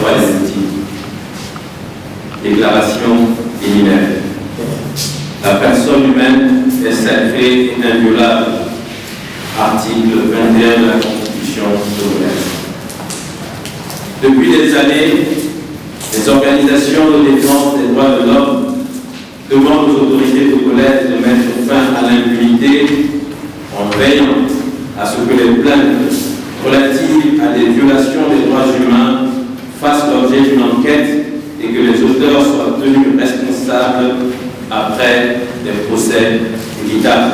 droits des victimes. Déclaration liminaire. La personne humaine est sacrée et inviolable. Article 21 de la Constitution togolaise. Depuis des années, les organisations de défense des droits de l'homme demandent aux autorités togolaises de mettre fin à l'impunité en veillant à ce que les plaintes relatives à des violations des droits humains fassent l'objet d'une enquête et que les auteurs soient tenus responsables après des procès équitables.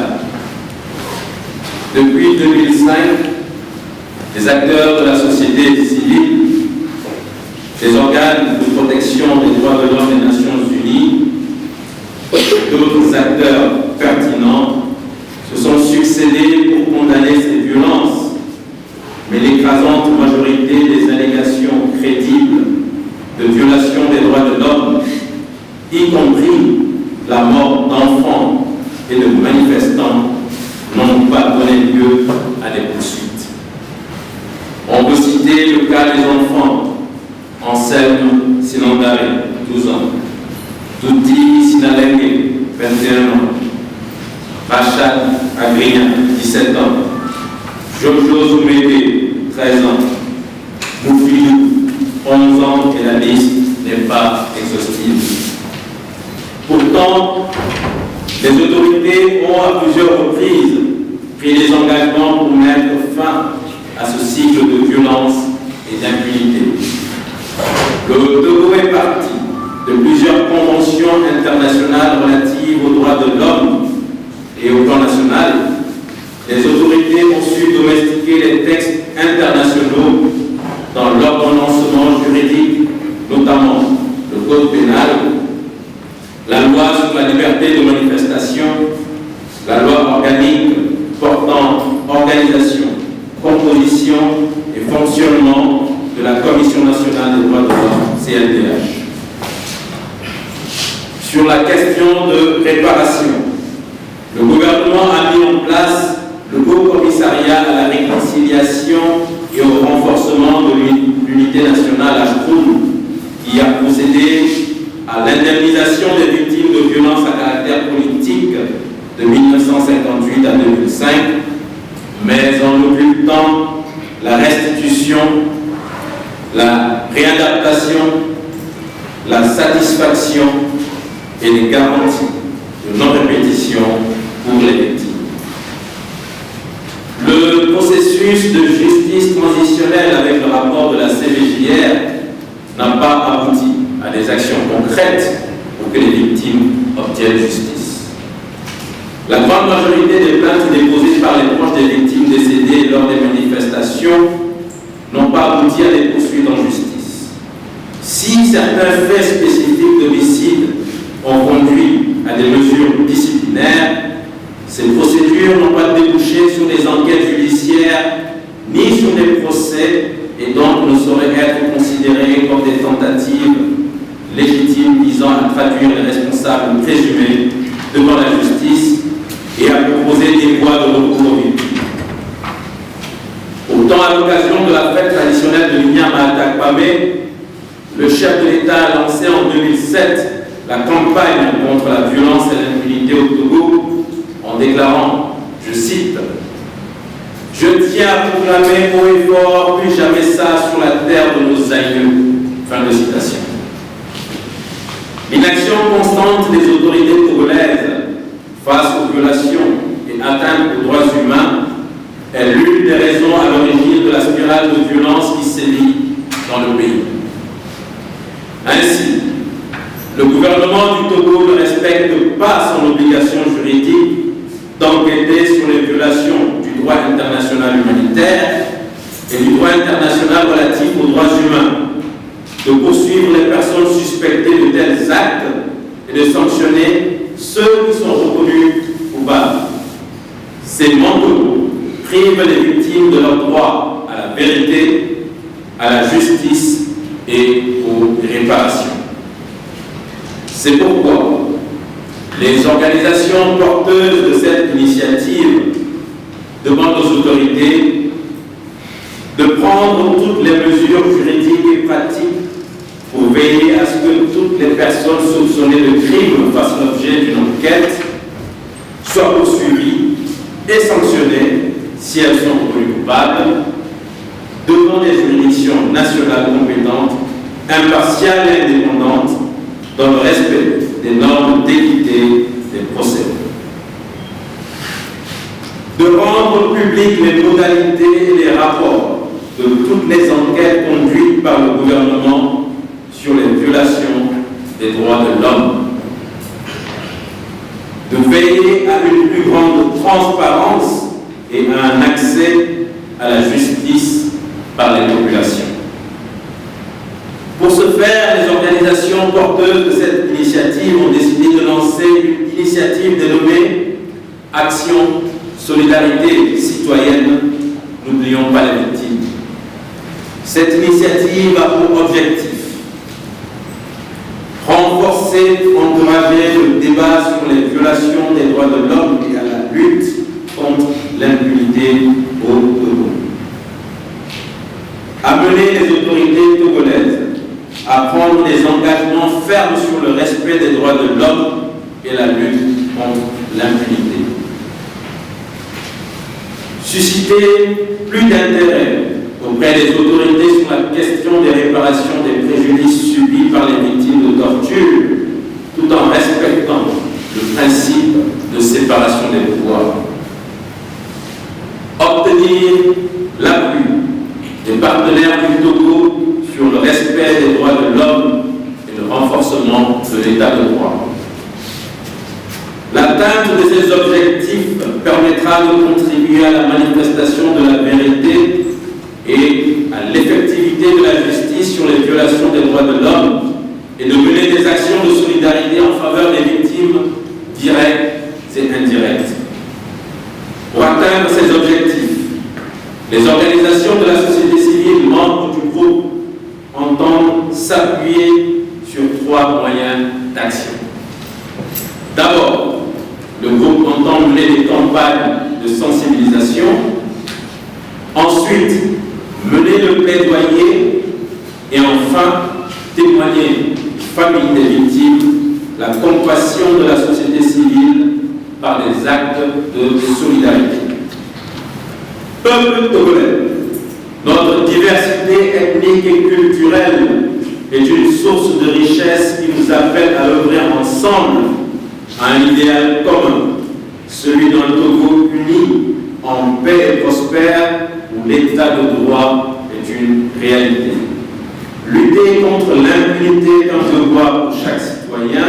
Depuis 2005, les acteurs de la société civile, les organes de protection des droits de l'homme des Nations Unies et d'autres acteurs pertinents se sont succédés pour condamner ces violences, mais l'écrasante majorité des allégations crédibles de violation des droits de l'homme, y compris la mort d'enfants et de manifestants, n'ont pas donné lieu à des poursuites. On peut citer le cas des enfants Anselme Sinandare, 12 ans, Touti Sinalenge, 21 ans, Rachad Agrien, 17 ans, Jojo Zoumede, 13 ans, Moufidou, 11 ans, et la liste n'est pas exhaustive. Pourtant, les autorités ont à plusieurs reprises pris des engagements pour mettre fin à ce cycle de violence et d'impunité. Le Togo est parti de plusieurs conventions internationales relatives aux droits de l'homme et au plan national. Les autorités ont su domestiquer les textes internationaux dans l'ordonnancement juridique, notamment le code pénal, la loi sur la liberté de manifestation, la loi organique portant organisation, composition et fonctionnement de la Commission nationale des droits de l'homme, CNDH. Sur la question de réparation, le gouvernement a mis en place le Haut Commissariat à la réconciliation et au renforcement de l'unité nationale HCRUM, qui a procédé à l'indemnisation des victimes de violences à caractère politique de 1958 à 2005, mais en occultant la restitution, la réadaptation, la satisfaction et les garanties de non-répétition pour les victimes. Le processus de justice transitionnelle avec le rapport de la CVJR n'a pas abouti à des actions concrètes pour que les victimes obtiennent justice. La grande majorité des plaintes déposées par les proches des victimes décédées lors des manifestations n'ont pas abouti à des poursuites en justice. Si certains faits spécifiques d'homicide ont conduit à des mesures disciplinaires, ces procédures n'ont pas débouché sur des enquêtes judiciaires ni sur des procès et donc ne sauraient être considérées comme des tentatives légitimes visant à traduire les responsables présumés devant la justice et à proposer des voies de recours aux victimes. Autant à l'occasion de la fête traditionnelle de l'Inyama Atakpame, le chef de l'État a lancé en 2007 la campagne contre la violence et l'impunité au Togo en déclarant, je cite, « Je tiens à proclamer haut et fort, plus jamais ça sur la terre de nos aïeux. » Fin de citation. L'inaction constante des autorités togolaises face aux violations et atteintes aux droits humains est l'une des raisons à l'origine de la spirale de violence qui sévit dans le pays. Ainsi, le gouvernement du Togo ne respecte pas son obligation juridique d'enquêter sur les violations du droit international humanitaire et du droit international relatif aux droits humains, de poursuivre les personnes suspectées de tels actes et de sanctionner ceux qui sont reconnus coupables. Ces manquements privent les victimes de leur droit à la vérité, à la justice et aux réparations. C'est pourquoi les organisations porteuses de cette initiative demandent aux autorités de prendre toutes les mesures juridiques et pratiques pour veiller à ce que toutes les personnes soupçonnées de crime fassent l'objet d'une enquête, soient poursuivies et sanctionnées si elles sont reconnues coupables devant des juridictions nationales compétentes, impartiales et indépendantes, dans le respect des normes d'équité des procès. De rendre publiques les modalités et les rapports de toutes les enquêtes conduites par le gouvernement sur les violations des droits de l'homme. De veiller à une plus grande transparence et à un accès à la justice par les populations. Pour ce faire, les organisations porteuses de cette initiative ont décidé de lancer une initiative dénommée Action Solidarité Citoyenne, n'oublions pas les victimes. Cette initiative a pour objectif renforcer, encourager le débat sur les violations des droits de l'homme et à la lutte contre l'impunité au Togo. Amener les autorités togolaises à prendre des engagements fermes sur le respect des droits de l'homme et la lutte contre l'impunité. Susciter plus d'intérêt auprès des autorités sur la question des réparations des préjudices subis par les victimes de torture, tout en respectant le principe de séparation des pouvoirs. Obtenir l'appui des partenaires du Togo sur le respect des droits de l'homme et le renforcement de l'état de droit. L'atteinte de ces objectifs permettra de contribuer à la manifestation de la vérité et à l'effectivité de la justice sur les violations des droits de l'homme et de mener des actions de solidarité en faveur des victimes directes et indirectes. Pour atteindre ces objectifs, les organisations de la société civile membres du groupe entendent s'appuyer sur 3 moyens d'action. D'abord, le groupe entend mener des campagnes de sensibilisation. Ensuite, mener le plaidoyer. Et enfin, témoigner aux familles des victimes la compassion de la société civile par des actes de solidarité. Peuple togolais, notre diversité ethnique et culturelle est une source de richesse qui nous appelle à œuvrer ensemble à un idéal commun, celui d'un Togo uni, en paix et prospère, où l'état de droit est une réalité. Lutter contre l'impunité est un devoir pour chaque citoyen,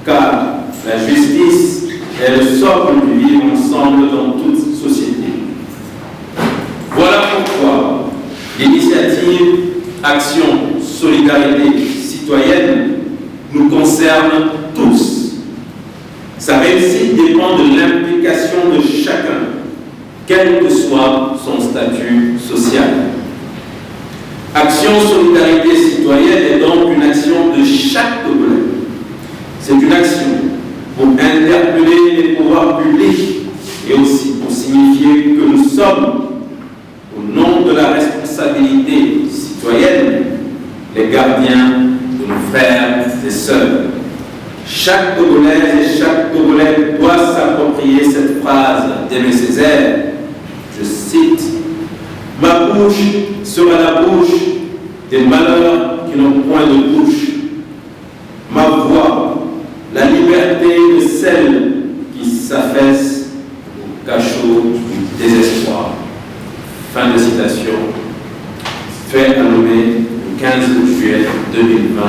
car la justice est le socle du vivre ensemble dans toute société. Voilà pourquoi l'initiative Action Solidarité Citoyenne nous concerne tous. Sa réussite dépend de l'implication de chacun, quel que soit son statut social. Action Solidarité Citoyenne est donc une action de chaque Togolais. C'est une action pour interpeller les pouvoirs publics et aussi pour signifier que nous sommes, au nom de la responsabilité citoyenne, les gardiens de nos frères et sœurs. Chaque Togolaise et chaque Togolais doit s'approprier cette phrase d'Aimé Césaire. Je cite: « Ma bouche sera la bouche des malheurs qui n'ont point de bouche. Ma voix, la liberté de celles qui s'affaissent au cachot du désespoir. » Fin de citation. Fait à Lomé le 15 juillet 2020.